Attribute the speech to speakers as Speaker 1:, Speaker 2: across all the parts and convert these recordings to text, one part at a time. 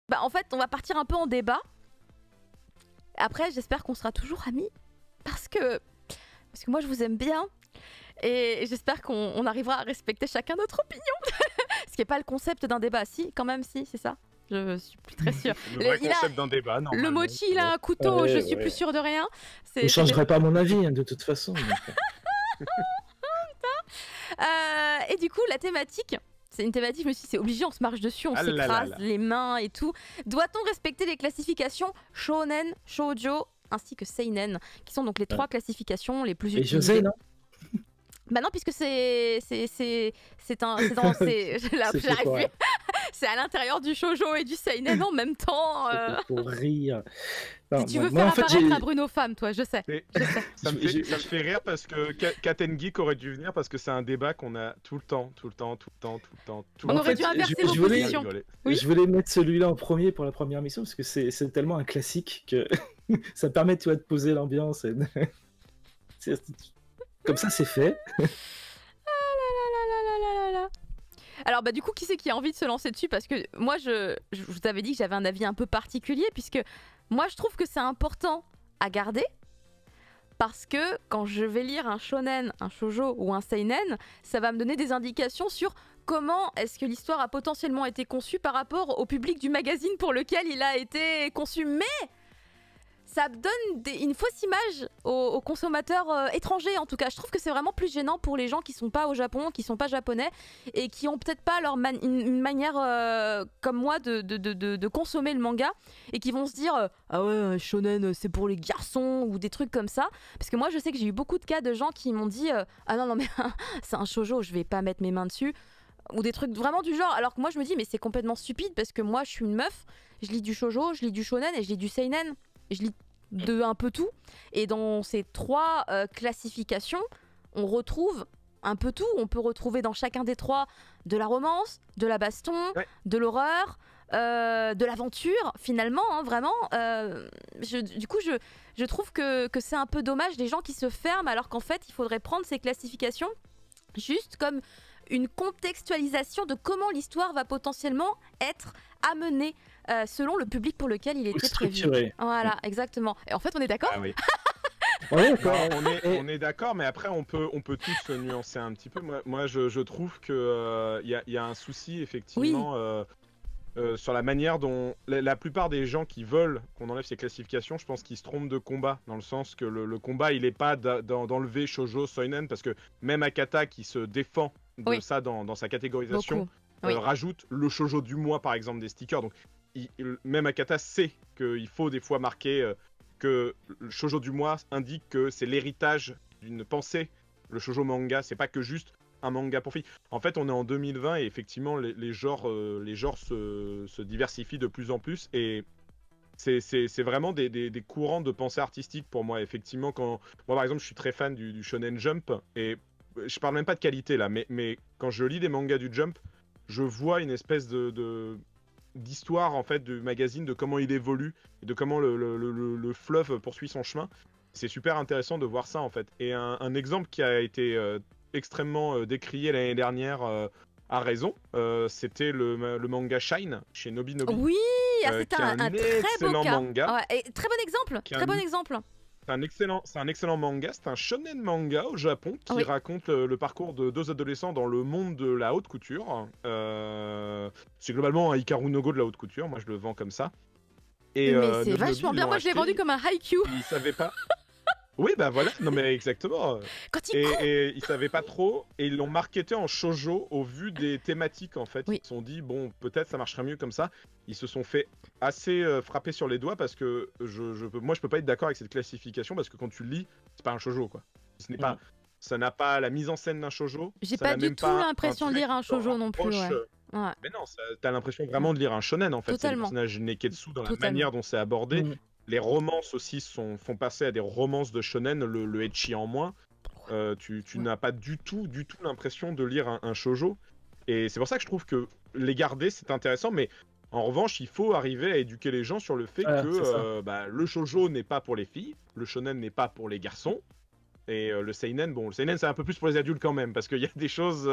Speaker 1: Bah en fait, on va partir un peu en débat. Après, j'espère qu'on sera toujours amis. Parce que moi, je vous aime bien. Et j'espère qu'on arrivera à respecter chacun notre opinion. Ce qui n'est pas le concept d'un débat. Si, quand même, si, c'est ça. Je suis plus très sûre.
Speaker 2: Le vrai concept d'un débat, non.
Speaker 1: Le mochi, il a un couteau, je suis plus sûre de rien.
Speaker 3: Je ne changerai pas mon avis, hein, de toute façon.
Speaker 1: Et du coup, la thématique... C'est une thématique, je me suis dit, c'est obligé, on se marche dessus, on s'écrase les mains et tout. Doit-on respecter les classifications shonen, shoujo ainsi que seinen, qui sont donc les trois classifications les plus utilisées.
Speaker 3: Et José, non?
Speaker 1: Bah non, puisque c'est c'est à l'intérieur du shoujo et du seinen en même temps.
Speaker 3: Pour rire.
Speaker 1: Non, si tu veux faire apparaître un Bruno femme, toi, je sais.
Speaker 2: Ça me fait rire parce que Katen Geek aurait dû venir parce que c'est un débat qu'on a tout le temps.
Speaker 1: On aurait dû inverser vos positions.
Speaker 3: Oui. Je voulais mettre celui-là en premier pour la première mission parce que c'est tellement un classique que ça permet de poser l'ambiance. Et... Comme ça, c'est fait.
Speaker 1: Alors bah du coup, qui c'est qui a envie de se lancer dessus? Parce que moi, je vous avais dit que j'avais un avis un peu particulier, puisque moi, je trouve que c'est important à garder. Parce que quand je vais lire un shonen, un shoujo ou un seinen, ça va me donner des indications sur comment est-ce que l'histoire a potentiellement été conçue par rapport au public du magazine pour lequel il a été conçu. Mais ça donne une fausse image aux consommateurs étrangers, en tout cas. Je trouve que c'est vraiment plus gênant pour les gens qui sont pas au Japon, qui sont pas japonais et qui ont peut-être pas une manière comme moi de consommer le manga et qui vont se dire ah ouais, un shonen c'est pour les garçons ou des trucs comme ça. Parce que moi je sais que j'ai eu beaucoup de cas de gens qui m'ont dit ah non mais c'est un shoujo, je vais pas mettre mes mains dessus. Ou des trucs vraiment du genre, alors que moi je me dis mais c'est complètement stupide parce que moi je suis une meuf, je lis du shoujo, je lis du shonen et je lis du seinen. Je lis de un peu tout. Et dans ces trois classifications, on retrouve un peu tout. On peut retrouver dans chacun des trois de la romance, de la baston, de l'horreur, de l'aventure, finalement, hein, vraiment. Du coup, je trouve que c'est un peu dommage des gens qui se ferment alors qu'en fait, il faudrait prendre ces classifications juste comme une contextualisation de comment l'histoire va potentiellement être amenée selon le public pour lequel il était prévu. Voilà, exactement. Et en fait, on est d'accord?
Speaker 2: Ah oui. On est d'accord, mais après, on peut tous se nuancer un petit peu. Moi je trouve qu'il y a un souci, effectivement, sur la manière dont la plupart des gens qui veulent qu'on enlève ces classifications, je pense qu'ils se trompent de combat, dans le sens que le combat, il n'est pas d'enlever shoujo, seinen, parce que même Akata, qui se défend de ça dans sa catégorisation, rajoute le shoujo du mois, par exemple, des stickers. Donc, même Akata sait qu'il faut des fois marquer que le shoujo du mois indique que c'est l'héritage d'une pensée. Le shoujo manga, c'est pas que juste un manga pour filles. En fait, on est en 2020 et effectivement, les genres se diversifient de plus en plus. Et c'est vraiment des courants de pensée artistique pour moi. Effectivement, moi, par exemple, je suis très fan du Shonen Jump. Et je parle même pas de qualité, là. Mais quand je lis des mangas du Jump, je vois une espèce d'histoire en fait du magazine, de comment il évolue et de comment le fleuve poursuit son chemin. C'est super intéressant de voir ça en fait. Et un exemple qui a été extrêmement décrié l'année dernière à raison, c'était le manga Shine chez Nobinobi.
Speaker 1: Oui, c'était un très beau
Speaker 2: manga.
Speaker 1: Ouais, et très bon exemple. Très bon exemple.
Speaker 2: C'est un excellent manga, c'est un shonen manga au Japon qui raconte le parcours de deux adolescents dans le monde de la haute couture. C'est globalement un Hikaru no Go de la haute couture, moi je le vends comme ça. Et,
Speaker 1: mais c'est vachement bien, moi je l'ai vendu comme un haiku.
Speaker 2: Ils savaient pas. Oui, bah voilà, non mais exactement. Et ils savaient pas trop, et ils l'ont marketé en shoujo au vu des thématiques en fait. Ils se sont dit, bon, peut-être ça marcherait mieux comme ça. Ils se sont fait assez frapper sur les doigts parce que moi je peux pas être d'accord avec cette classification parce que quand tu le lis, c'est pas un shoujo quoi. Ce n'est pas, ça n'a pas la mise en scène d'un shoujo.
Speaker 1: J'ai pas du tout l'impression de lire un shoujo non plus.
Speaker 2: Mais non, t'as l'impression vraiment de lire un shonen en fait. C'est le personnage Neketsu dans la manière dont c'est abordé. Les romances aussi font passer à des romances de shonen, le ecchi en moins. Tu n'as pas du tout l'impression de lire un shoujo. Et c'est pour ça que je trouve que les garder, c'est intéressant. Mais en revanche, il faut arriver à éduquer les gens sur le fait que le shoujo n'est pas pour les filles, le shonen n'est pas pour les garçons. Et le seinen, bon, le seinen c'est un peu plus pour les adultes quand même, parce qu'il y a des choses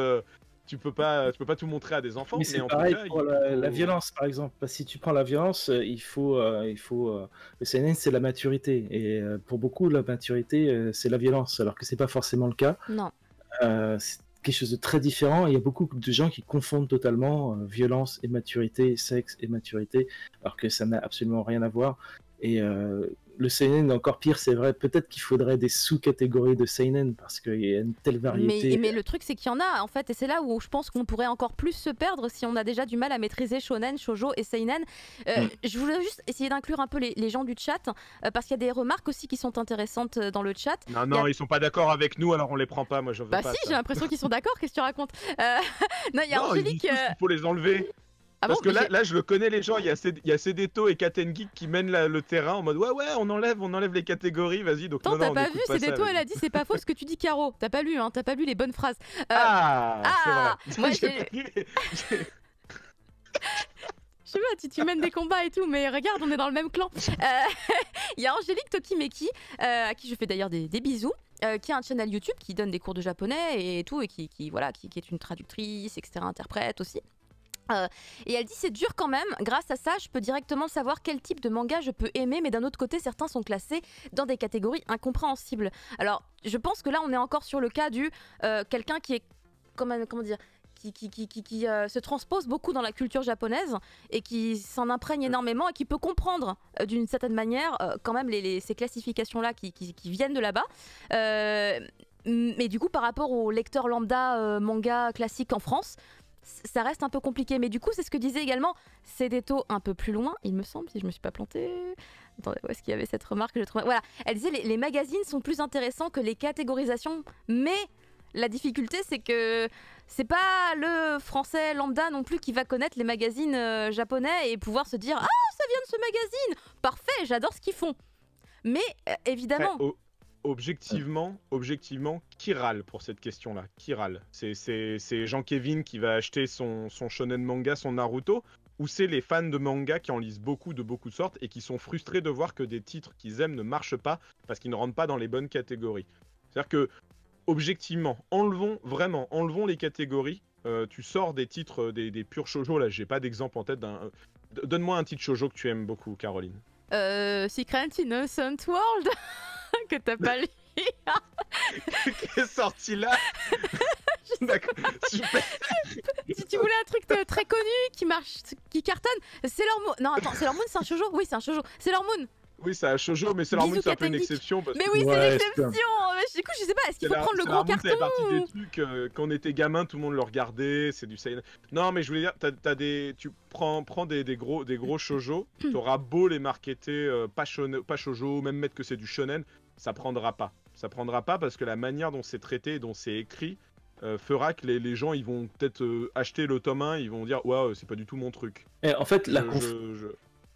Speaker 2: tu peux pas tout montrer à des enfants.
Speaker 3: Mais c'est
Speaker 2: en
Speaker 3: pareil
Speaker 2: tout cas,
Speaker 3: pour la violence, par exemple. Parce que si tu prends la violence, il faut le CNN, c'est la maturité. Et pour beaucoup, la maturité, c'est la violence, alors que c'est pas forcément le cas.
Speaker 1: Non.
Speaker 3: C'est quelque chose de très différent. Et il y a beaucoup de gens qui confondent totalement violence et maturité, sexe et maturité, alors que ça n'a absolument rien à voir. Et le seinen est encore pire, c'est vrai. Peut-être qu'il faudrait des sous-catégories de seinen parce qu'il y a une telle variété.
Speaker 1: Mais le truc, c'est qu'il y en a en fait, et c'est là où je pense qu'on pourrait encore plus se perdre si on a déjà du mal à maîtriser shonen, shoujo et seinen. Je voulais juste essayer d'inclure un peu les gens du chat parce qu'il y a des remarques aussi qui sont intéressantes dans le chat.
Speaker 2: Non, ils sont pas d'accord avec nous, alors on les prend pas. Moi, je veux pas.
Speaker 1: Bah si,
Speaker 2: ça.
Speaker 1: j'ai l'impression qu'ils sont d'accord. Qu'est-ce que tu racontes? Non, il y a Angélique.
Speaker 2: Il faut les enlever.
Speaker 1: Ah
Speaker 2: Parce
Speaker 1: bon,
Speaker 2: que là, je le connais les gens, il y a Cédéto et Katen Geek qui mènent le terrain en mode ouais, on enlève les catégories, vas-y. Donc
Speaker 1: Attends, t'as pas vu, Cédéto, elle a dit c'est pas faux ce que tu dis, Caro. T'as pas lu, hein, t'as pas lu les bonnes phrases.
Speaker 2: C'est vrai.
Speaker 1: Moi,
Speaker 2: j'ai-
Speaker 1: Je sais pas, tu mènes des combats et tout, mais regarde, on est dans le même clan. Il y a Angélique Tokimeki, à qui je fais d'ailleurs des bisous, qui a un channel YouTube qui donne des cours de japonais et tout, et qui est une traductrice, etc., interprète aussi. Et elle dit c'est dur quand même, grâce à ça je peux directement savoir quel type de manga je peux aimer, mais d'un autre côté certains sont classés dans des catégories incompréhensibles. Alors je pense que là on est encore sur le cas du quelqu'un qui est comment dire, qui se transpose beaucoup dans la culture japonaise et qui s'en imprègne énormément et qui peut comprendre d'une certaine manière quand même ces classifications là qui viennent de là-bas. Mais du coup par rapport au lecteur lambda manga classique en France, ça reste un peu compliqué, mais du coup c'est ce que disait également Cédéto un peu plus loin, il me semble, si je me suis pas plantée. Attendez, où est-ce qu'il y avait cette remarque que je trouvais... Voilà, elle disait les magazines sont plus intéressants que les catégorisations, mais la difficulté c'est que c'est pas le français lambda non plus qui va connaître les magazines japonais et pouvoir se dire ah ça vient de ce magazine, parfait, j'adore ce qu'ils font. Mais évidemment...
Speaker 2: Objectivement, qui râle pour cette question-là? Qui râle? C'est Jean-Kévin qui va acheter son shonen manga, son Naruto, ou c'est les fans de manga qui en lisent beaucoup de sortes et qui sont frustrés de voir que des titres qu'ils aiment ne marchent pas parce qu'ils ne rentrent pas dans les bonnes catégories? C'est-à-dire que, objectivement, enlevons les catégories. Tu sors des titres, des purs shoujo, là j'ai pas d'exemple en tête d'un... Donne-moi un titre shoujo que tu aimes beaucoup, Caroline.
Speaker 1: Secret Innocent World que t'as pas lu.
Speaker 2: Qui est sorti là. D'accord, super.
Speaker 1: Si tu voulais un truc très connu qui marche, qui cartonne, Sailor Moon. Non attends, Sailor Moon c'est un shoujo? Oui c'est un shoujo. Sailor Moon.
Speaker 2: Oui c'est un shoujo, mais Sailor Moon c'est un peu une exception. Parce
Speaker 1: mais
Speaker 2: que...
Speaker 1: oui c'est l'exception. Du coup je sais pas, est-ce qu'il faut prendre le gros carton?
Speaker 2: C'est partie des trucs, quand on était gamin tout le monde le regardait, c'est du seinen. Non mais je voulais dire, tu prends des gros shoujo, t'auras beau les marketer pas shoujo, même mettre que c'est du shonen, ça prendra pas. Ça prendra pas parce que la manière dont c'est traité, dont c'est écrit, fera que les gens ils vont peut-être acheter le tome 1, ils vont dire ouais c'est pas du tout mon truc.
Speaker 3: Et en fait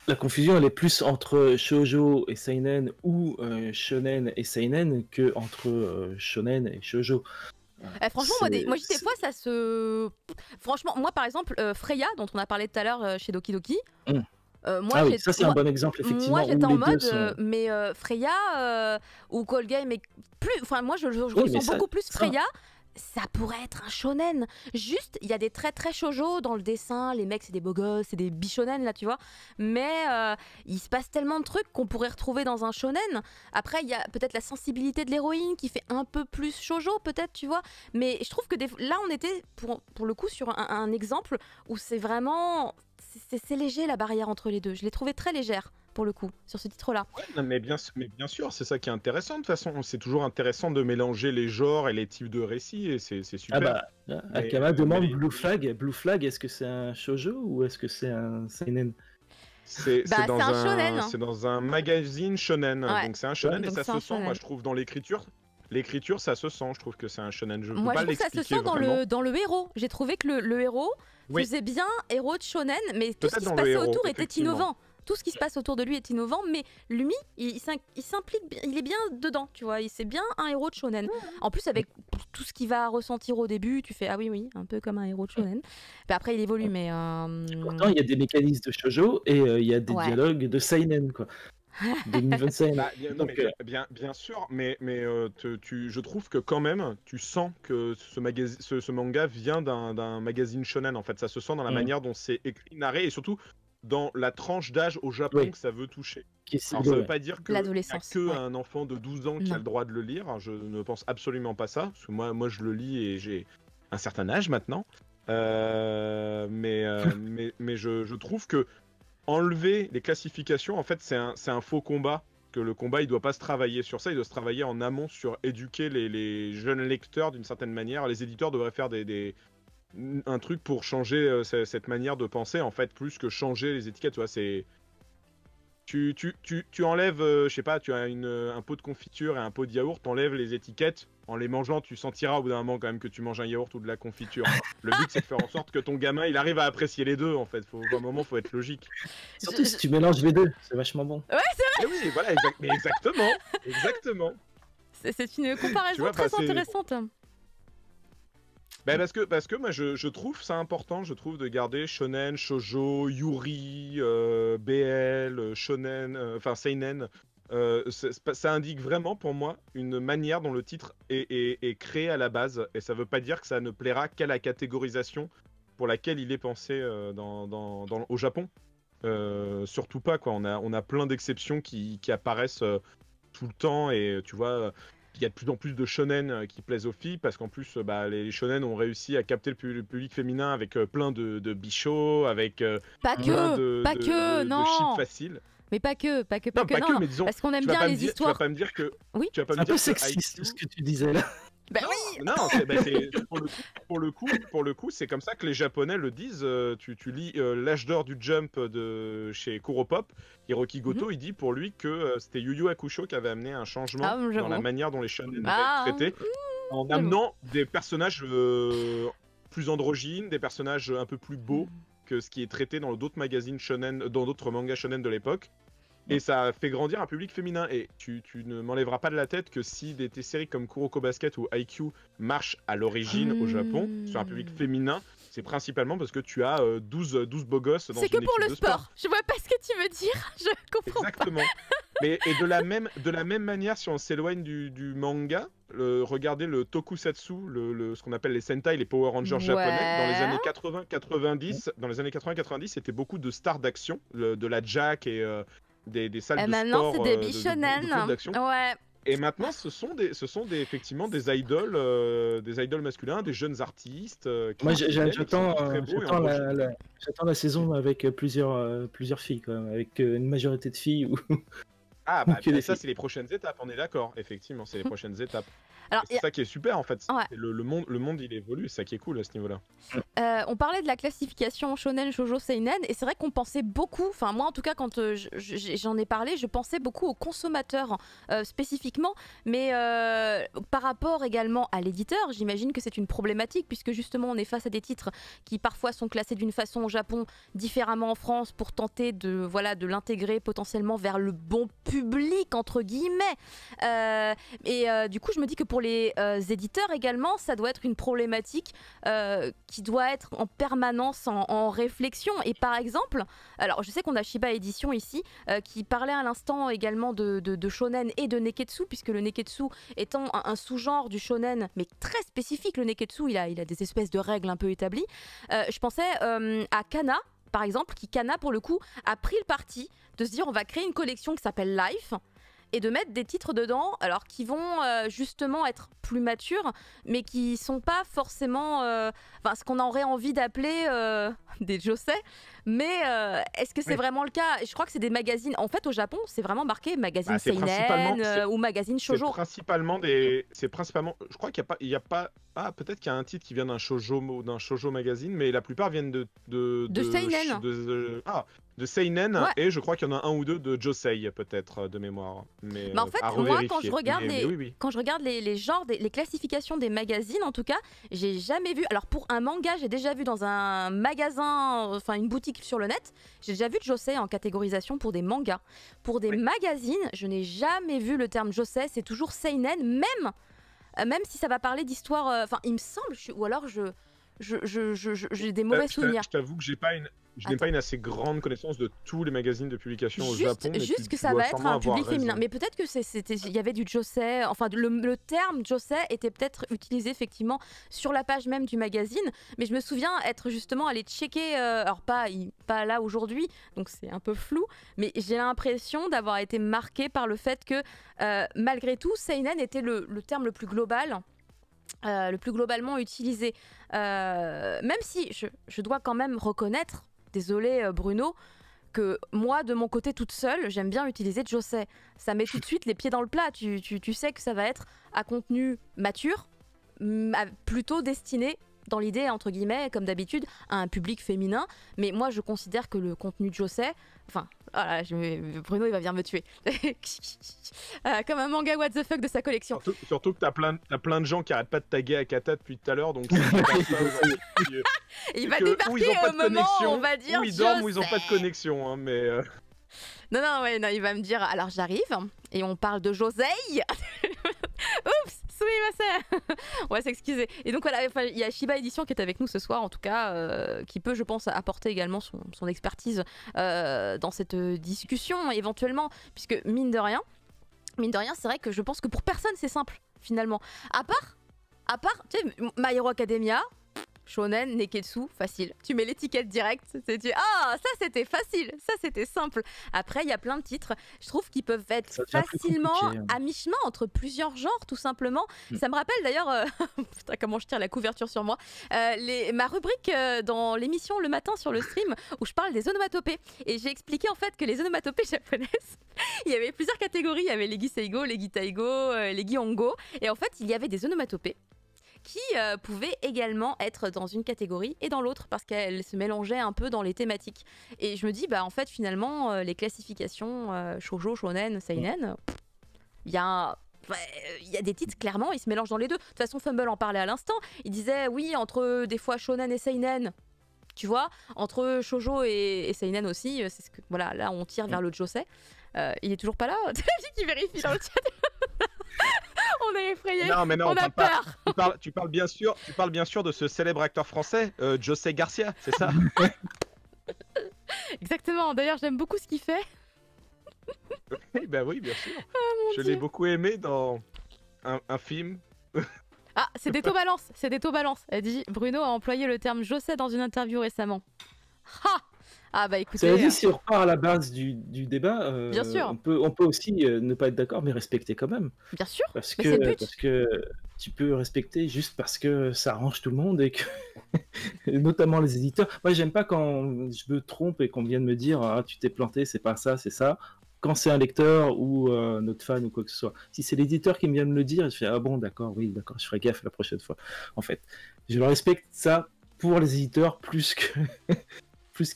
Speaker 3: la confusion elle est plus entre shoujo et seinen ou shonen et seinen que entre shonen et shoujo.
Speaker 1: Franchement moi des fois ça se... Franchement moi par exemple Freya dont on a parlé tout à l'heure chez Doki Doki,
Speaker 3: moi, oui, ça c'est un bon exemple effectivement.
Speaker 1: Moi j'étais en mode mais Freya ou Call Game, mais plus, enfin moi je ressens beaucoup plus Freya. Ça pourrait être un shonen. Juste, il y a des traits très shoujo dans le dessin. Les mecs, c'est des beaux gosses, c'est des bishonen là, tu vois. Mais il se passe tellement de trucs qu'on pourrait retrouver dans un shonen. Après, il y a peut-être la sensibilité de l'héroïne qui fait un peu plus shoujo, peut-être, tu vois. Mais je trouve que là, on était pour le coup sur un exemple où c'est vraiment... C'est léger la barrière entre les deux. Je l'ai trouvé très légère pour le coup sur ce titre-là.
Speaker 2: Ouais, mais bien sûr, c'est ça qui est intéressant de toute façon. C'est toujours intéressant de mélanger les genres et les types de récits et c'est super.
Speaker 3: Akama demande Blue Flag. Blue Flag, est-ce que c'est un shoujo ou est-ce que c'est un seinen?
Speaker 2: C'est dans un magazine shonen, ouais. Donc c'est un shonen et ça se sent, moi je trouve dans l'écriture. L'écriture, ça se sent, je trouve que c'est un shonen.
Speaker 1: Moi, je trouve que ça se sent dans le héros. J'ai trouvé que le héros faisait bien héros de shonen, mais tout ce qui se passait autour était innovant. Tout ce qui se passe autour de lui est innovant, mais lui, il s'implique, il est bien dedans, tu vois. C'est bien un héros de shonen. En plus, avec tout ce qu'il va ressentir au début, tu fais ah oui, un peu comme un héros de shonen. Puis après, il évolue, mais.
Speaker 3: Pourtant, il y a des mécanismes de shoujo et il y a des dialogues de seinen, quoi. 2025.
Speaker 2: Bah, non, mais bien sûr, mais je trouve que quand même, tu sens que ce manga vient d'un magazine shonen. En fait, ça se sent dans la manière dont c'est écrit, narré, et surtout dans la tranche d'âge au Japon que ça veut toucher. Alors, ça veut pas dire que un enfant de 12 ans qui a le droit de le lire. Je ne pense absolument pas ça, parce que moi je le lis et j'ai un certain âge maintenant. Mais je trouve que enlever les classifications, en fait, c'est un faux combat. Que le combat, il doit pas se travailler sur ça, il doit se travailler en amont sur éduquer les jeunes lecteurs d'une certaine manière. Les éditeurs devraient faire un truc pour changer cette manière de penser, en fait, plus que changer les étiquettes. Tu vois, c'est... Tu enlèves, je sais pas, tu as un pot de confiture et un pot de yaourt, t'enlèves les étiquettes, en les mangeant, tu sentiras au bout d'un moment quand même que tu manges un yaourt ou de la confiture. Le but, c'est de faire en sorte que ton gamin, il arrive à apprécier les deux, en fait. À un moment, faut être logique.
Speaker 3: Surtout si tu mélanges les deux, c'est vachement bon.
Speaker 1: Ouais, c'est vrai.
Speaker 2: Et oui, voilà, exactement.
Speaker 1: C'est une comparaison très intéressante.
Speaker 2: Bah parce que moi je trouve ça important, je trouve, de garder shonen, shoujo, yuri, BL, shonen, enfin seinen. Ça indique vraiment pour moi une manière dont le titre est créé à la base, et ça veut pas dire que ça ne plaira qu'à la catégorisation pour laquelle il est pensé au Japon. Surtout pas, quoi. On a plein d'exceptions qui apparaissent tout le temps, et tu vois... Il y a de plus en plus de shonen qui plaisent aux filles, parce qu'en plus, les shonen ont réussi à capter le public féminin avec plein de bichots, avec
Speaker 1: pas
Speaker 2: de shit facile.
Speaker 1: Mais pas que,
Speaker 2: non, mais disons,
Speaker 1: parce qu'on aime bien les histoires.
Speaker 2: Tu vas pas me dire que...
Speaker 1: Oui.
Speaker 2: Tu vas pas
Speaker 3: un
Speaker 2: me dire
Speaker 3: peu sexiste, ce que tu disais là.
Speaker 1: Bah oui.
Speaker 2: Non, pour le coup, c'est comme ça que les Japonais le disent. Tu lis l'âge d'or du Jump de chez Kuropop, Hiroki Goto, il dit pour lui que c'était Yu Yu Hakusho qui avait amené un changement dans la manière dont les shonen étaient traités, en amenant des personnages plus androgynes, des personnages un peu plus beaux que ce qui est traité dans d'autres magazines shonen, dans d'autres mangas shonen de l'époque. Et ça fait grandir un public féminin. Et tu ne m'enlèveras pas de la tête que si des séries comme Kuroko Basket ou Haikyuu marchent à l'origine au Japon, sur un public féminin, c'est principalement parce que tu as 12 beaux gosses dans une équipe de sport.
Speaker 1: C'est que pour le sport. Je vois pas ce que tu veux dire. Je comprends
Speaker 2: Exactement. Mais et de la même manière, si on s'éloigne du manga, regardez le tokusatsu, ce qu'on appelle les Sentai, les Power Rangers japonais, dans les années 80-90, c'était beaucoup de stars d'action, de la Jack et des salles de sport.
Speaker 1: Maintenant, c'est des bichonen. Ouais.
Speaker 2: Et maintenant, ce sont effectivement des idoles masculins, des jeunes artistes.
Speaker 3: Moi, j'attends la saison avec plusieurs filles, quand même, avec une majorité de filles.
Speaker 2: Ah, bah, ça, c'est les prochaines étapes, on est d'accord. Effectivement, c'est les prochaines étapes. C'est ça qui est super, en fait. Ouais. Le monde, il évolue, c'est ça qui est cool à ce niveau-là.
Speaker 1: On parlait de la classification shonen, shoujo, seinen, et c'est vrai qu'on pensait beaucoup, enfin moi en tout cas quand j'en ai parlé, je pensais beaucoup aux consommateurs spécifiquement, mais par rapport également à l'éditeur, j'imagine que c'est une problématique, puisque justement on est face à des titres qui parfois sont classés d'une façon au Japon, différemment en France, pour tenter de l'intégrer potentiellement vers le bon public, entre guillemets. Du coup je me dis que pour les éditeurs également, ça doit être une problématique qui doit être en permanence en réflexion. Et par exemple, alors je sais qu'on a Shiba Édition ici qui parlait à l'instant également de shonen et de neketsu, puisque le neketsu étant un sous-genre du shonen, mais très spécifique. Le neketsu, il a des espèces de règles un peu établies. Je pensais à Kana, par exemple, qui Kana pour le coup a pris le parti de se dire on va créer une collection qui s'appelle Life, et de mettre des titres dedans, alors qui vont justement être plus matures, mais qui sont pas forcément ce qu'on aurait envie d'appeler des josei. Mais est-ce que c'est vraiment le cas? Je crois que c'est des magazines. En fait, au Japon, c'est vraiment marqué magazine seinen ou magazine shoujo.
Speaker 2: C'est principalement. Je crois qu'il y a pas. Ah, peut-être qu'il y a un titre qui vient d'un shoujo magazine, mais la plupart viennent de
Speaker 1: seinen.
Speaker 2: De seinen, ouais. Et je crois qu'il y en a un ou deux de josei, peut-être, de mémoire. Mais
Speaker 1: en fait, moi, quand je regarde quand je regarde les genres, les classifications des magazines, en tout cas, j'ai jamais vu. Alors pour un manga, j'ai déjà vu dans un magasin, enfin une boutique sur le net, j'ai déjà vu de josei en catégorisation pour des mangas. Pour des magazines, je n'ai jamais vu le terme josei. C'est toujours seinen, même si ça va parler d'histoire. Enfin, il me semble, ou alors j'ai des mauvais souvenirs.
Speaker 2: Je t'avoue que j'ai pas je n'ai pas une assez grande connaissance de tous les magazines de publication au Japon. Mais
Speaker 1: Juste que ça va être un public féminin. Mais peut-être que il y avait du josei, enfin le terme josei était peut-être utilisé effectivement sur la page même du magazine, mais je me souviens être justement allé checker, alors pas là aujourd'hui, donc c'est un peu flou, mais j'ai l'impression d'avoir été marquée par le fait que malgré tout, seinen était le terme le plus global. Le plus globalement utilisé, même si je dois quand même reconnaître, désolé Bruno, que moi de mon côté toute seule j'aime bien utiliser josei. Ça met tout de suite les pieds dans le plat, tu sais que ça va être à contenu mature, plutôt destiné dans l'idée entre guillemets comme d'habitude à un public féminin, mais moi je considère que le contenu josei, enfin voilà, Bruno il va venir me tuer comme un manga what the fuck de sa collection.
Speaker 2: Surtout que t'as plein de gens qui arrêtent pas de taguer Akata depuis tout à l'heure, donc
Speaker 1: il va débarquer au moment où on va dire
Speaker 2: où ils dorment ou ils ont pas de connexion, hein, mais
Speaker 1: non, il va me dire alors j'arrive et on parle de josei. Oups, on va s'excuser. Et donc voilà, il y a Shiba Edition qui est avec nous ce soir, en tout cas, qui peut, je pense, apporter également son expertise dans cette discussion, éventuellement, puisque mine de rien, c'est vrai que je pense que pour personne c'est simple, finalement. À part, tu sais, My Hero Academia, shonen, neketsu, facile. Tu mets l'étiquette directe, ah, ça c'était facile, ça c'était simple. Après, il y a plein de titres, je trouve qu'ils peuvent être facilement à mi-chemin entre plusieurs genres, tout simplement. Ça me rappelle d'ailleurs, putain, comment je tire la couverture sur moi, ma rubrique dans l'émission le matin sur le stream où je parle des onomatopées. Et j'ai expliqué en fait que les onomatopées japonaises, il y avait plusieurs catégories, il y avait les giseigo, les gitaigo, les gihongo, et en fait, il y avait des onomatopées qui pouvaient également être dans une catégorie et dans l'autre parce qu'elles se mélangeaient un peu dans les thématiques. Et je me dis, bah en fait, finalement, les classifications shoujo, shonen, seinen, il y a des titres, clairement, ils se mélangent dans les deux. De toute façon, Fumble en parlait à l'instant. Il disait, oui, entre des fois shonen et seinen, tu vois, entre shoujo et seinen aussi, c'est ce que, voilà, là, on tire vers le josei. Il est toujours pas là. T'as dit qu'il vérifie dans le chat. On est effrayés.
Speaker 2: Non, mais non,
Speaker 1: on a peur.
Speaker 2: Tu parles bien sûr de ce célèbre acteur français, José Garcia, c'est ça?
Speaker 1: Exactement. D'ailleurs, j'aime beaucoup ce qu'il fait.
Speaker 2: Bah oui, bien sûr. Je l'ai beaucoup aimé dans un film.
Speaker 1: Ah, c'est des taux balance. Elle dit Bruno a employé le terme José dans une interview récemment. Ha! Ah bah écoutez...
Speaker 3: Ça dit, si on repart à la base du débat,
Speaker 1: bien sûr.
Speaker 3: on peut aussi ne pas être d'accord, mais respecter quand même.
Speaker 1: Bien sûr,
Speaker 3: parce
Speaker 1: mais c'est le but.
Speaker 3: Parce que tu peux respecter juste parce que ça arrange tout le monde, et que notamment les éditeurs. Moi, j'aime pas quand je me trompe et qu'on vienne me dire « Ah, tu t'es planté, c'est pas ça, c'est ça ». Quand c'est un lecteur ou notre fan ou quoi que ce soit. Si c'est l'éditeur qui vient me le dire, je fais « Ah bon, d'accord, oui, d'accord, je ferai gaffe la prochaine fois ». En fait, je le respecte ça pour les éditeurs plus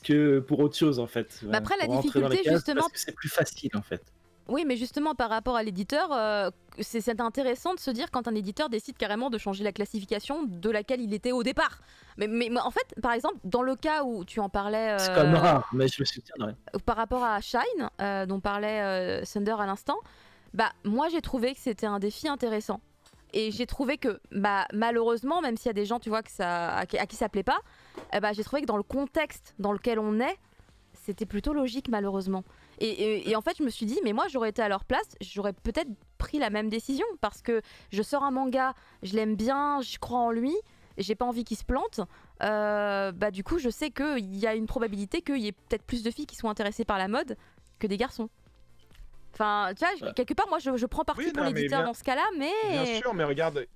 Speaker 3: que pour autre chose en fait.
Speaker 1: Bah après la difficulté justement,
Speaker 3: parce que c'est plus facile en fait.
Speaker 1: Oui, mais justement par rapport à l'éditeur, c'est intéressant de se dire quand un éditeur décide carrément de changer la classification de laquelle il était au départ. Mais en fait, par exemple, dans le cas où tu en parlais,
Speaker 3: c'est quand même rare, mais je me soutiendrai.
Speaker 1: Par rapport à Shine, dont parlait Thunder à l'instant, bah moi j'ai trouvé que c'était un défi intéressant. Et j'ai trouvé que, bah, malheureusement, même s'il y a des gens, tu vois, à qui ça plaît pas, bah, j'ai trouvé que dans le contexte dans lequel on est, c'était plutôt logique, malheureusement. Et en fait, je me suis dit, mais moi, j'aurais été à leur place, j'aurais peut-être pris la même décision, parce que je sors un manga, je l'aime bien, je crois en lui, j'ai pas envie qu'il se plante. Bah, du coup, je sais qu'il y a une probabilité qu'il y ait peut-être plus de filles qui sont intéressées par la mode que des garçons. Enfin, tu vois, quelque part, moi, je prends parti pour l'éditeur dans ce cas-là, mais...
Speaker 2: Bien sûr, mais regarde,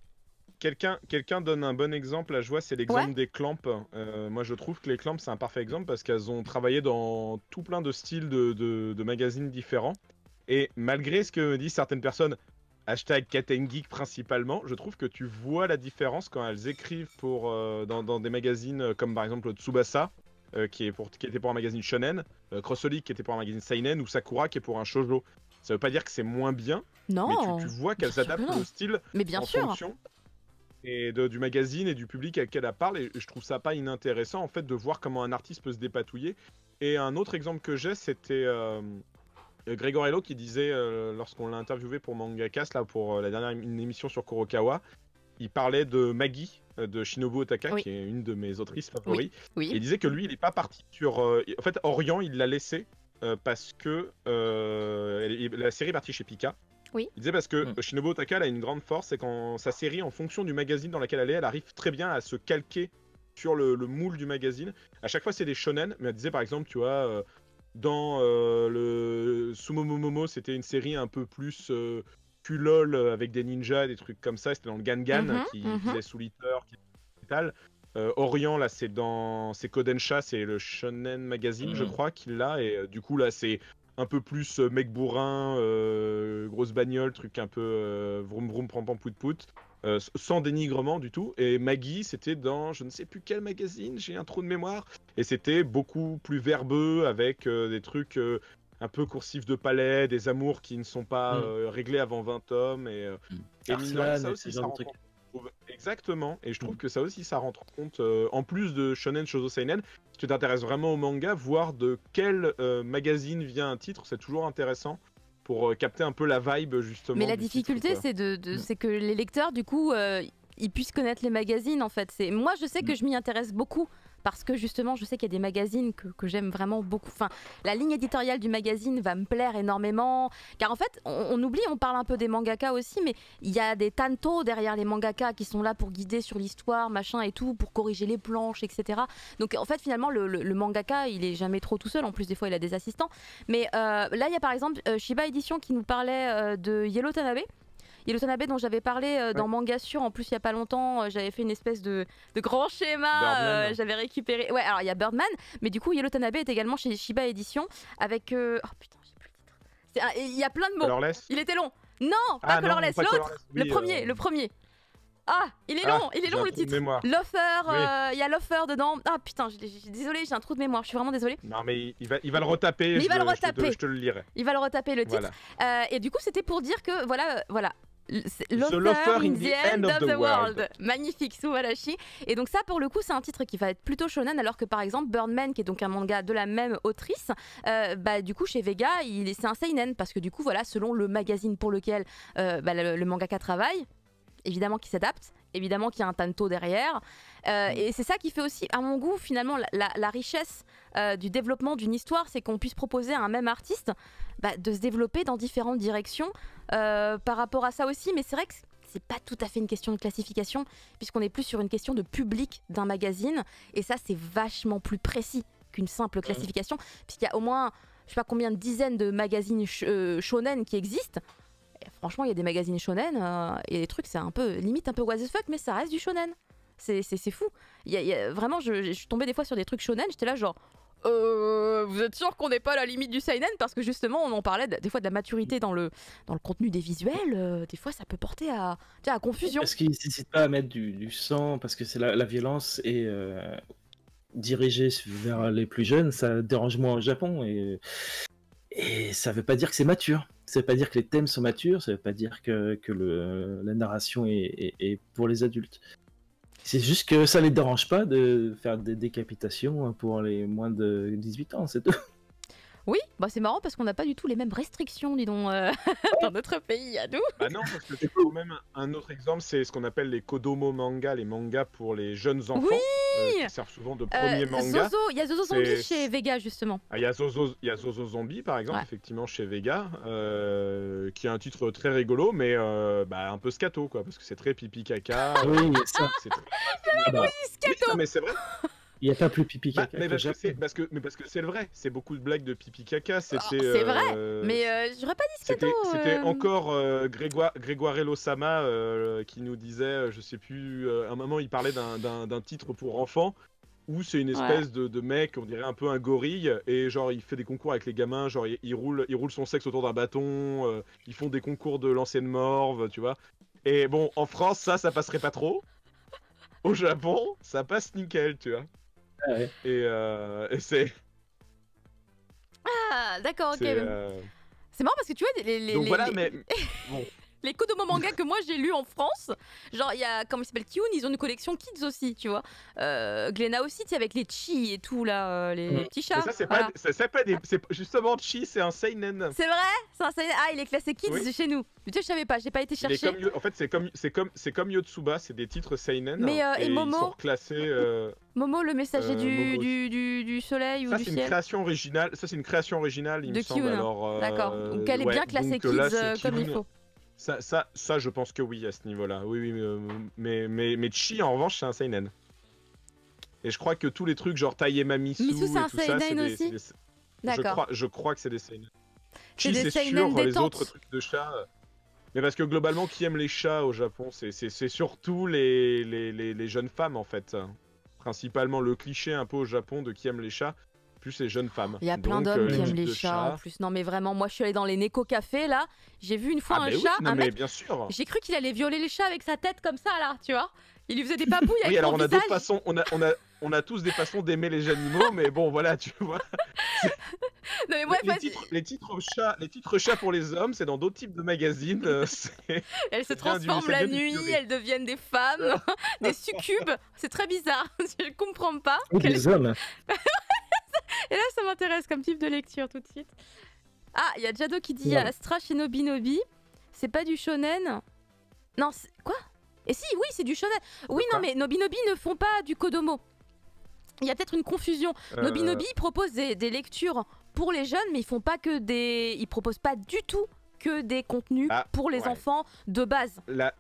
Speaker 2: quelqu'un donne un bon exemple, là, je vois, c'est l'exemple des Clamp. Moi, je trouve que les Clamp, c'est un parfait exemple, parce qu'elles ont travaillé dans tout plein de styles de magazines différents. Et malgré ce que disent certaines personnes, hashtag Katengeek principalement, je trouve que tu vois la différence quand elles écrivent dans des magazines comme par exemple Tsubasa, qui était pour un magazine shonen, Crossolik qui était pour un magazine seinen, ou Sakura qui est pour un shoujo. Ça veut pas dire que c'est moins bien,
Speaker 1: non,
Speaker 2: mais tu vois qu'elles adaptent le style en fonction du magazine et du public à lequel elle parle, et je trouve ça pas inintéressant en fait de voir comment un artiste peut se dépatouiller. Et un autre exemple que j'ai, c'était Gregor Hello qui disait, lorsqu'on l'a interviewé pour Mangacast, là, pour la dernière émission sur Kurokawa, il parlait de Maggie, de Shinobu Otaka,
Speaker 1: Oui.
Speaker 2: qui est une de mes autrices favoris.
Speaker 1: Oui.
Speaker 2: Et il disait que lui, il n'est pas parti sur. En fait, Orient, il l'a laissé parce que la série est partie chez Pika.
Speaker 1: Oui.
Speaker 2: Il disait parce que Shinobu Otaka elle a une grande force, c'est quand sa série, en fonction du magazine dans lequel elle arrive très bien à se calquer sur le moule du magazine. À chaque fois, c'est des shonen, mais elle disait par exemple, tu vois, dans le Sumomomomo, c'était une série un peu plus culol avec des ninjas, des trucs comme ça. C'était dans le Gangan qui faisait Soul Eater, qui tal. Orient, là, c'est Kodensha, c'est le shonen magazine, je crois, qu'il l'a. Et du coup, là, c'est un peu plus mec bourrin, grosse bagnole, truc un peu vroom vroom pam pam pout pout, sans dénigrement du tout. Et Maggie, c'était dans je ne sais plus quel magazine, j'ai un trou de mémoire, et c'était beaucoup plus verbeux avec des trucs un peu coursifs de palais, des amours qui ne sont pas réglés avant 20 tomes, et mine de rien, ça aussi, ça rentre. Exactement, et je trouve que ça aussi, ça rentre en compte, en plus de Shonen Shoujo Seinen, si tu t'intéresses vraiment au manga, voir de quel magazine vient un titre, c'est toujours intéressant pour capter un peu la vibe, justement.
Speaker 1: Mais la difficulté, c'est c'est que les lecteurs, du coup, ils puissent connaître les magazines, en fait. Moi, je sais que je m'y intéresse beaucoup, parce que justement, je sais qu'il y a des magazines que j'aime vraiment beaucoup. Enfin, la ligne éditoriale du magazine va me plaire énormément. Car en fait, on oublie, on parle un peu des mangaka aussi, mais il y a des tantos derrière les mangaka qui sont là pour guider sur l'histoire, machin et tout, pour corriger les planches, etc. Donc en fait, finalement, le mangaka, il est jamais trop tout seul. En plus, des fois, il a des assistants. Mais là, il y a par exemple Shiba Edition qui nous parlait de Yellow Tanabe. Yellow Tanabe dont j'avais parlé dans Manga Sur en plus il y a pas longtemps, j'avais fait une espèce de grand schéma, j'avais récupéré. Ouais, alors il y a Birdman, mais du coup Yellow Tanabe est également chez Shiba Edition avec oh putain, j'ai plus le titre. Il y a plein de mots.
Speaker 2: Colorless.
Speaker 1: Il était long. Non, pas Colorless, l'autre, oui, le premier. Ah, il est long le titre. Loafer, il y a Loafer dedans. Ah putain, désolé, j'ai un trou de mémoire, je suis vraiment désolée.
Speaker 2: Non mais il va le retaper,
Speaker 1: je
Speaker 2: te le lirai.
Speaker 1: Il va le retaper le titre. Voilà. Et du coup, c'était pour dire que voilà.
Speaker 2: The Loafer in the End of the World.
Speaker 1: Magnifique, Subarashi. Et donc ça, pour le coup, c'est un titre qui va être plutôt shonen, alors que par exemple Birdman, qui est donc un manga de la même autrice, du coup chez Vega, c'est un seinen, parce que du coup, voilà, selon le magazine pour lequel le mangaka travaille, évidemment qui s'adapte, évidemment qu'il y a un tanto derrière. Et c'est ça qui fait aussi, à mon goût, finalement, la richesse du développement d'une histoire, c'est qu'on puisse proposer à un même artiste de se développer dans différentes directions par rapport à ça aussi. Mais c'est vrai que c'est pas tout à fait une question de classification, puisqu'on est plus sur une question de public d'un magazine. Et ça, c'est vachement plus précis qu'une simple classification, puisqu'il y a au moins, je sais pas combien de dizaines de magazines shonen qui existent. Franchement, il y a des magazines shonen et des trucs, c'est un peu limite un peu what the fuck, mais ça reste du shonen. C'est fou. Vraiment, je suis tombée des fois sur des trucs shonen, j'étais là genre vous êtes sûr qu'on n'est pas à la limite du seinen, parce que justement on en parlait des fois de la maturité dans le contenu des visuels, des fois ça peut porter à confusion.
Speaker 3: Parce qu'ils n'hésitent pas à mettre du sang, parce que c'est la violence est dirigée vers les plus jeunes, ça dérange moins au Japon et ça veut pas dire que c'est mature. Ça veut pas dire que les thèmes sont matures, ça veut pas dire que la narration est pour les adultes. C'est juste que ça les dérange pas de faire des décapitations pour les moins de 18 ans, c'est tout.
Speaker 1: Oui, c'est marrant parce qu'on n'a pas du tout les mêmes restrictions, dis donc, dans notre pays à nous.
Speaker 2: Ah non, parce que tu peux même un autre exemple, c'est ce qu'on appelle les kodomo manga, les mangas pour les jeunes enfants, qui servent souvent de premier manga.
Speaker 1: Il y a Zozo Zombie chez Vega, justement.
Speaker 2: Ah, il y a Zozo Zombie, par exemple, effectivement, chez Vega, qui a un titre très rigolo, mais un peu scato, quoi, parce que c'est très pipi caca.
Speaker 3: Oui, mais ça,
Speaker 2: c'est très... scato. Mais c'est vrai.
Speaker 3: Il n'y a pas plus pipi caca.
Speaker 2: Mais parce que c'est le vrai, c'est beaucoup de blagues de pipi caca.
Speaker 1: C'est vrai, mais j'aurais pas dit scato.
Speaker 2: C'était encore Grégoire Sama qui nous disait, je sais plus, un moment il parlait d'un titre pour enfants où c'est une espèce de mec, on dirait un peu un gorille, et genre il fait des concours avec les gamins, genre il roule son sexe autour d'un bâton, ils font des concours de l'ancienne morve, tu vois. Et bon, en France, ça passerait pas trop. Au Japon, ça passe nickel, tu vois.
Speaker 3: Ouais.
Speaker 2: Et c'est...
Speaker 1: Ah, d'accord, ok. C'est marrant parce que tu vois,
Speaker 2: Donc voilà, mais... Bon.
Speaker 1: Les Kodomo manga que moi j'ai lu en France, genre il y a, comment il s'appelle, Kiyun, ils ont une collection kids aussi, tu vois. Glénat aussi, tu sais, avec les chi et tout là, les petits chats.
Speaker 2: Mais ça, c'est
Speaker 1: voilà.
Speaker 2: pas des. Justement, Chi, c'est un seinen.
Speaker 1: C'est vrai, c'est un seinen. Ah, il est classé kids chez nous. Mais tu sais, je savais pas, j'ai pas été chercher.
Speaker 2: En fait, c'est comme Yotsuba, c'est des titres seinen.
Speaker 1: Mais et Momo,
Speaker 2: ils sont classés.
Speaker 1: Momo, le messager
Speaker 2: Momo
Speaker 1: du soleil ou
Speaker 2: ça,
Speaker 1: du
Speaker 2: c'est
Speaker 1: ciel.
Speaker 2: une création originale. Ça, c'est une création originale, il me semble. Alors,
Speaker 1: d'accord. Donc elle est bien classée kids
Speaker 2: là,
Speaker 1: comme il faut.
Speaker 2: Ça, je pense que oui à ce niveau-là. Oui, mais Chi, en revanche, c'est un seinen. Et je crois que tous les trucs genre Taiyama Misu
Speaker 1: Misu, c'est un
Speaker 2: tout ça,
Speaker 1: seinen aussi. D'accord.
Speaker 2: Je crois que c'est des seinen.
Speaker 1: C'est
Speaker 2: Chi,
Speaker 1: des
Speaker 2: c'est
Speaker 1: seinen
Speaker 2: sûr, les
Speaker 1: détente.
Speaker 2: autres trucs de chats. Mais parce que globalement, qui aime les chats au Japon, c'est surtout les jeunes femmes en fait. Principalement le cliché un peu au Japon de qui aime les chats, plus les jeunes femmes.
Speaker 1: Il y a plein d'hommes qui aiment les
Speaker 2: de
Speaker 1: chats en plus. Non mais vraiment, moi je suis allée dans les Neko Café là, j'ai vu une fois un chat,
Speaker 2: non,
Speaker 1: un
Speaker 2: mais
Speaker 1: mec,
Speaker 2: bien sûr.
Speaker 1: j'ai cru qu'il allait violer les chats avec sa tête comme ça là, tu vois. Il lui faisait des papouilles avec
Speaker 2: Oui, alors
Speaker 1: son
Speaker 2: on a
Speaker 1: visage.
Speaker 2: d'autres façons, on a tous des façons d'aimer les animaux, mais bon voilà, tu vois.
Speaker 1: Non mais ouais,
Speaker 2: les titres chats pour les hommes, c'est dans d'autres types de magazines.
Speaker 1: elles se transforment la nuit, elles deviennent des femmes, des succubes. C'est très bizarre, je ne comprends pas.
Speaker 3: Des hommes.
Speaker 1: Et là, ça m'intéresse comme type de lecture tout de suite. Ah, il y a Jado qui dit
Speaker 3: Ouais.
Speaker 1: Astra chez Nobinobi. C'est pas du shonen. Non, quoi? Et si, oui, c'est du shonen. Oui, non, mais Nobinobi ne font pas du Kodomo. Il y a peut-être une confusion. Nobinobi propose des lectures pour les jeunes, mais ils font pas que des. Ils proposent pas du tout que des contenus pour les enfants de base.
Speaker 2: La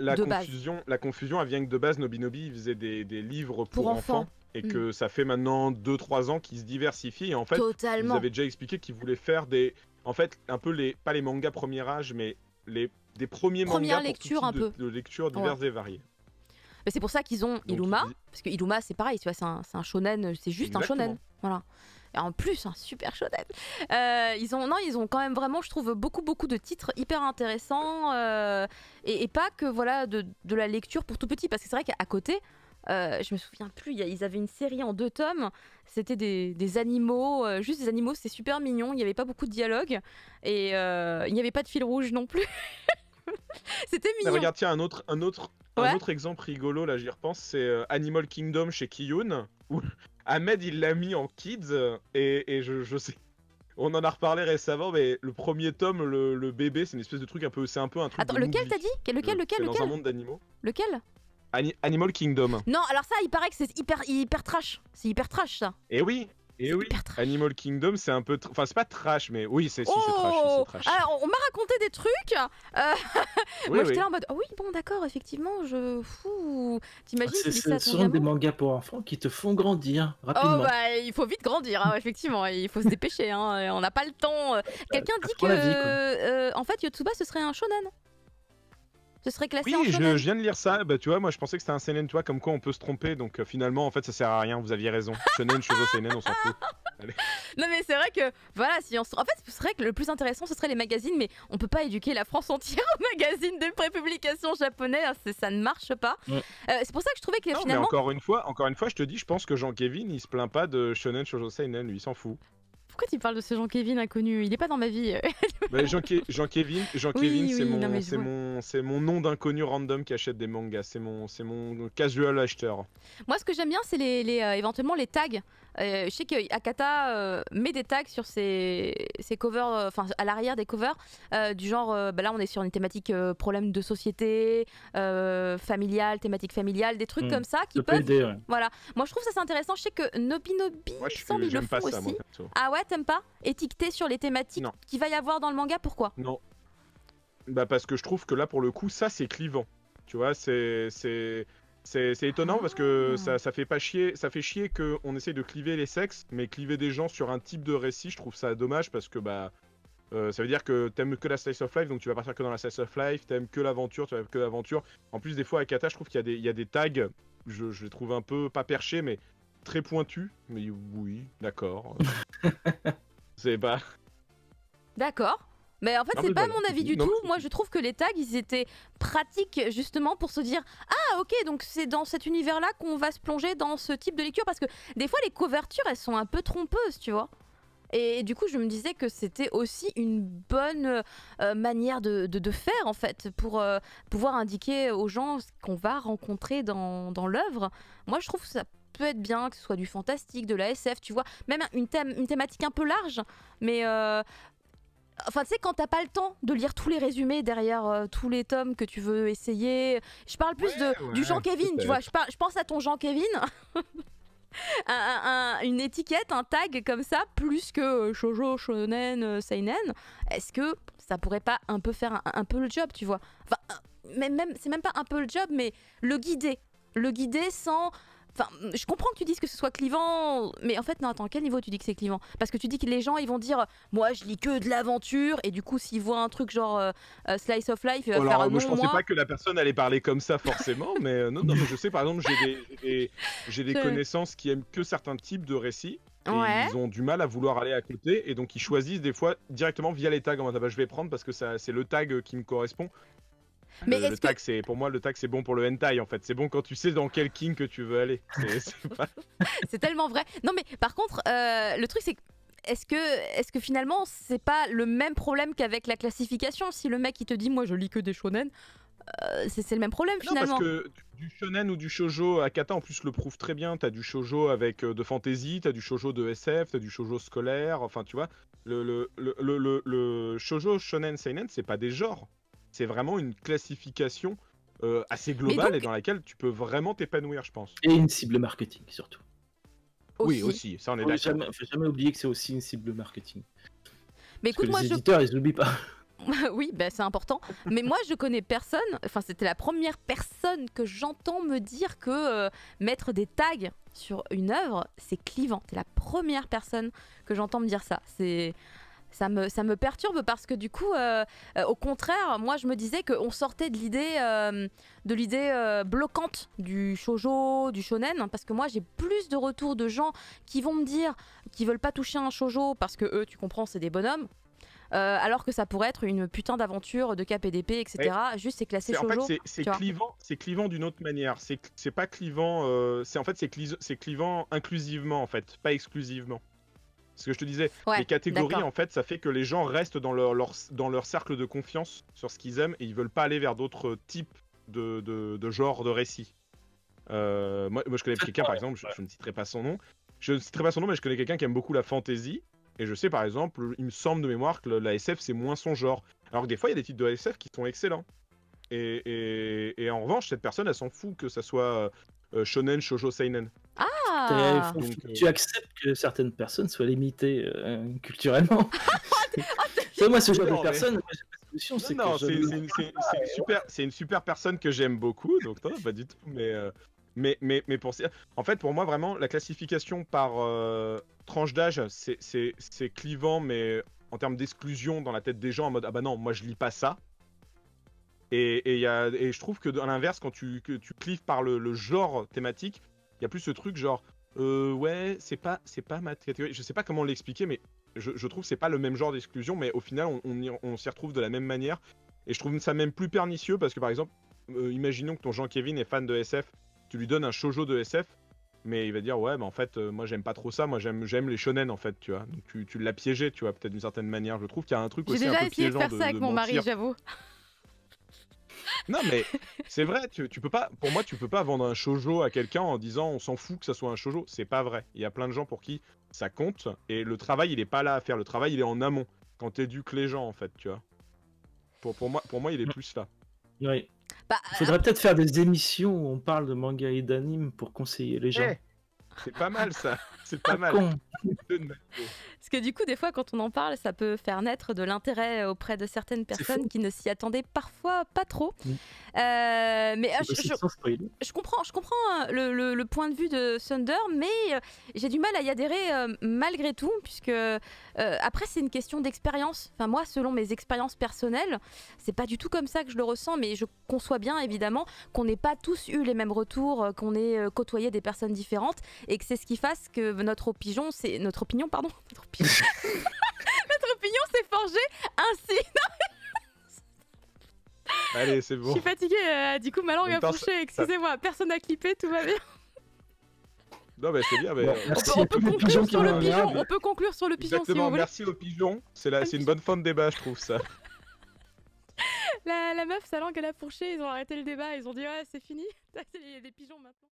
Speaker 2: confusion, elle vient que de base, Nobinobi il faisait des livres pour enfants. Et que ça fait maintenant 2-3 ans qu'ils se diversifient. Et en fait, ils avaient déjà expliqué qu'ils voulaient faire des. En fait, un peu pas les mangas premier âge, mais des premiers mangas
Speaker 1: lecture,
Speaker 2: pour tout type de lecture diverses et variées.
Speaker 1: Mais c'est pour ça qu'ils ont Illuma, parce que Illuma c'est pareil, tu vois, c'est un shonen, c'est juste un shonen. Voilà. Et en plus, un super shonen. Ils ont quand même vraiment, je trouve, beaucoup de titres hyper intéressants. Et pas que voilà de la lecture pour tout petit, parce que c'est vrai qu'à côté. Je me souviens plus, ils avaient une série en 2 tomes, c'était des animaux, juste des animaux, c'était super mignon, il n'y avait pas beaucoup de dialogue et il n'y avait pas de fil rouge non plus. C'était mignon.
Speaker 2: Regarde, tiens, un autre exemple rigolo, là j'y repense, c'est Animal Kingdom chez Kiyun, où Ahmed il l'a mis en kids et je sais. On en a reparlé récemment, mais le premier tome, le bébé, c'est une espèce de truc un peu. C'est un peu un truc.
Speaker 1: Attends, lequel t'as dit? Lequel
Speaker 2: dans un monde d'animaux.
Speaker 1: Lequel?
Speaker 2: Animal Kingdom.
Speaker 1: Non, alors ça, il paraît que c'est hyper trash. C'est hyper trash, ça.
Speaker 2: Et oui. Animal Kingdom, c'est un peu. Enfin, c'est pas trash, mais oui, c'est trash.
Speaker 1: Alors, on m'a raconté des trucs. Moi, j'étais là en mode. Oh oui, bon, d'accord, effectivement, T'imagines si
Speaker 3: ce sont des mangas pour enfants qui te font grandir rapidement.
Speaker 1: Oh, bah, il faut vite grandir, hein, effectivement. Il faut se dépêcher, hein, on n'a pas le temps. Quelqu'un dit que. En fait, Yotsuba, ce serait un shonen. Ce serait classé en shonen.
Speaker 2: Oui, je viens de lire ça. Bah, tu vois, moi, je pensais que c'était un seinen, tu vois, comme quoi on peut se tromper. Donc, finalement, en fait, ça sert à rien. Vous aviez raison. Shonen, shoujo, seinen, on s'en fout. Allez.
Speaker 1: Non, mais c'est vrai que, voilà, en fait, ce serait que le plus intéressant, ce serait les magazines, mais on peut pas éduquer la France entière aux magazines de prépublication japonais. Ça ne marche pas. C'est pour ça que je trouvais que finalement.
Speaker 2: Mais encore une fois, je te dis, je pense que Jean-Kévin, il se plaint pas de shonen, shoujo, seinen. Lui, il s'en fout.
Speaker 1: Pourquoi tu parles de ce Jean-Kévin inconnu? Il est pas dans ma vie.
Speaker 2: Bah, Jean-Kévin, c'est mon nom d'inconnu random qui achète des mangas. C'est mon casual acheteur.
Speaker 1: Moi, ce que j'aime bien, c'est éventuellement les tags. Je sais que Akata met des tags sur ses covers, enfin à l'arrière des covers, du genre, là on est sur une thématique problème de société, familiale, thématique familiale, des trucs comme ça qui peuvent.
Speaker 3: PD,
Speaker 1: voilà. Moi je trouve ça c'est intéressant. Je sais que Nobinobi, semble ils le font aussi.
Speaker 2: Moi,
Speaker 1: ah ouais, t'aimes pas étiqueter sur les thématiques qu'il va y avoir dans le manga? Pourquoi?
Speaker 2: Non. Bah parce que je trouve que là pour le coup ça c'est clivant. Tu vois, c'est étonnant parce que ça fait pas chier, ça fait chier qu'on essaye de cliver les sexes, mais cliver des gens sur un type de récit, je trouve ça dommage parce que ça veut dire que t'aimes que la slice of life, donc tu vas partir que dans la slice of life, t'aimes que l'aventure, tu vas que l'aventure. En plus des fois à Akata, je trouve qu'il y a des tags, je les trouve un peu pas perchés, mais très pointus. Mais oui, d'accord. C'est pas.
Speaker 1: D'accord. Mais en fait, c'est pas mon avis du tout. Moi, je trouve que les tags, ils étaient pratiques justement pour se dire ah, ok, donc c'est dans cet univers-là qu'on va se plonger dans ce type de lecture. Parce que des fois, les couvertures, elles sont un peu trompeuses, tu vois. Et du coup, je me disais que c'était aussi une bonne manière de faire, en fait, pour pouvoir indiquer aux gens ce qu'on va rencontrer dans l'œuvre. Moi, je trouve que ça peut être bien, que ce soit du fantastique, de la SF, tu vois, même une thématique un peu large, mais enfin, tu sais, quand t'as pas le temps de lire tous les résumés derrière tous les tomes que tu veux essayer, je parle plus du Jean Kevin, tu vois, je pense à ton Jean Kevin, une étiquette, un tag comme ça, plus que shoujo, shonen, seinen, est-ce que ça pourrait pas un peu faire un peu le job, tu vois? Enfin, même c'est même pas un peu le job, mais le guider sans... Enfin, je comprends que tu dises que ce soit clivant, mais en fait, non, attends, à quel niveau tu dis que c'est clivant? Parce que tu dis que les gens, ils vont dire, moi, je lis que de l'aventure, et du coup, s'ils voient un truc genre Slice of Life, il va faire
Speaker 2: moi, je pensais
Speaker 1: moi.
Speaker 2: pas que la personne allait parler comme ça, forcément, mais non, mais je sais, par exemple, j'ai des connaissances qui aiment que certains types de récits, et ils ont du mal à vouloir aller à côté, et donc ils choisissent des fois directement via les tags, en mode, ah bah, je vais prendre parce que c'est le tag qui me correspond.
Speaker 1: Mais
Speaker 2: le tag, pour moi, le tag, c'est bon pour le hentai, en fait. C'est bon quand tu sais dans quel king que tu veux aller.
Speaker 1: C'est tellement vrai. Non, mais par contre, le truc, c'est que est-ce que finalement, c'est pas le même problème qu'avec la classification? Si le mec, il te dit, moi, je lis que des shonen, c'est le même problème, finalement.
Speaker 2: Non, parce que du shonen ou du shoujo, Akata, en plus, le prouve très bien. T'as du shoujo avec de fantasy, t'as du shoujo de SF, t'as du shoujo scolaire. Enfin, tu vois, le shoujo, shonen, seinen, c'est pas des genres. C'est vraiment une classification assez globale, et dans laquelle tu peux vraiment t'épanouir, je pense.
Speaker 3: Et une cible marketing, surtout.
Speaker 2: Oui, aussi, ça on est d'accord.
Speaker 3: Faut jamais oublier que c'est aussi une cible marketing.
Speaker 1: Mais écoute,
Speaker 3: moi, les éditeurs, ils n'oublient pas.
Speaker 1: Oui, bah, c'est important. Mais moi, je connais personne, enfin, c'était la première personne que j'entends me dire que mettre des tags sur une œuvre, c'est clivant. C'est la première personne que j'entends me dire ça. Ça me perturbe parce que du coup, au contraire, moi je me disais qu'on sortait de l'idée bloquante du shoujo, du shonen, parce que moi j'ai plus de retours de gens qui vont me dire qu'ils veulent pas toucher un shoujo parce que eux, tu comprends, c'est des bonhommes. Alors que ça pourrait être une putain d'aventure de KPDP, etc. Ouais. Juste c'est classé shoujo.
Speaker 2: En fait, c'est clivant d'une autre manière. C'est pas clivant. C'est clivant inclusivement en fait, pas exclusivement. Ce que je te disais, les catégories, en fait, ça fait que les gens restent dans leur cercle de confiance sur ce qu'ils aiment, et ils veulent pas aller vers d'autres types de genres de récits. Moi, je connais quelqu'un, par exemple, je ne citerai pas son nom. Je ne citerai pas son nom, mais je connais quelqu'un qui aime beaucoup la fantasy. Et je sais, par exemple, il me semble de mémoire que la SF, c'est moins son genre. Alors que des fois, il y a des titres de SF qui sont excellents. Et en revanche, cette personne, elle s'en fout que ça soit shonen, shoujo, seinen.
Speaker 1: Ah,
Speaker 3: donc, tu acceptes que certaines personnes soient limitées culturellement. Moi, ce genre de personne,
Speaker 2: c'est une super personne que j'aime beaucoup, donc non, pas du tout. Mais en fait, pour moi, vraiment, la classification par tranche d'âge, c'est clivant, mais en termes d'exclusion dans la tête des gens, en mode ah bah non, moi je lis pas ça. Et je trouve que à l'inverse, quand tu clives par le genre thématique, il y a plus ce truc genre ouais, c'est pas ma catégorie. Je sais pas comment l'expliquer, mais je trouve que c'est pas le même genre d'exclusion, mais au final on s'y retrouve de la même manière. Et je trouve ça même plus pernicieux parce que par exemple, imaginons que ton Jean Kevin est fan de SF, tu lui donnes un shoujo de SF, mais il va dire ouais, mais en fait moi j'aime pas trop ça, moi j'aime les shonen en fait, tu vois. Donc tu l'as piégé, tu vois, peut-être d'une certaine manière. Je trouve qu'il y a un truc aussi un peu piégeant. J'ai déjà essayé
Speaker 1: de faire ça avec mon mari, j'avoue.
Speaker 2: Non mais c'est vrai, tu peux pas, pour moi tu peux pas vendre un shoujo à quelqu'un en disant on s'en fout que ça soit un shoujo, c'est pas vrai. Il y a plein de gens pour qui ça compte, et le travail il est pas là à faire, le travail il est en amont, quand t'éduques les gens en fait, tu vois. Pour moi il est plus là.
Speaker 3: Oui. Faudrait peut-être faire des émissions où on parle de manga et d'anime pour conseiller les gens.
Speaker 2: C'est pas mal ça, c'est pas mal.
Speaker 1: Parce que du coup, des fois, quand on en parle, ça peut faire naître de l'intérêt auprès de certaines personnes qui ne s'y attendaient parfois pas trop. Mais je comprends le point de vue de Thunder, mais j'ai du mal à y adhérer malgré tout, puisque après, c'est une question d'expérience. Enfin, moi, selon mes expériences personnelles, c'est pas du tout comme ça que je le ressens, mais je conçois bien, évidemment, qu'on n'ait pas tous eu les mêmes retours, qu'on ait côtoyé des personnes différentes, et que c'est ce qui fasse que notre opinion s'est forgée ainsi.
Speaker 2: Allez, c'est bon.
Speaker 1: Je suis fatiguée, du coup ma langue a fourché, excusez-moi, personne n'a clippé, tout va bien.
Speaker 2: Non, mais c'est bien. Mais,
Speaker 3: Bon,
Speaker 1: On
Speaker 3: merci
Speaker 1: peut,
Speaker 3: à
Speaker 1: on peut
Speaker 3: tous les
Speaker 1: conclure
Speaker 3: pigeons qui
Speaker 1: sur le
Speaker 3: nous
Speaker 1: pigeon.
Speaker 3: regardent.
Speaker 1: On peut conclure sur le pigeon si
Speaker 2: exactement,
Speaker 1: vous voulez.
Speaker 2: merci aux pigeons. C'est une bonne fin de débat, je trouve ça.
Speaker 1: La meuf, sa langue, elle a fourché. Ils ont arrêté le débat. Ils ont dit ouais, c'est fini. Il y a des pigeons maintenant.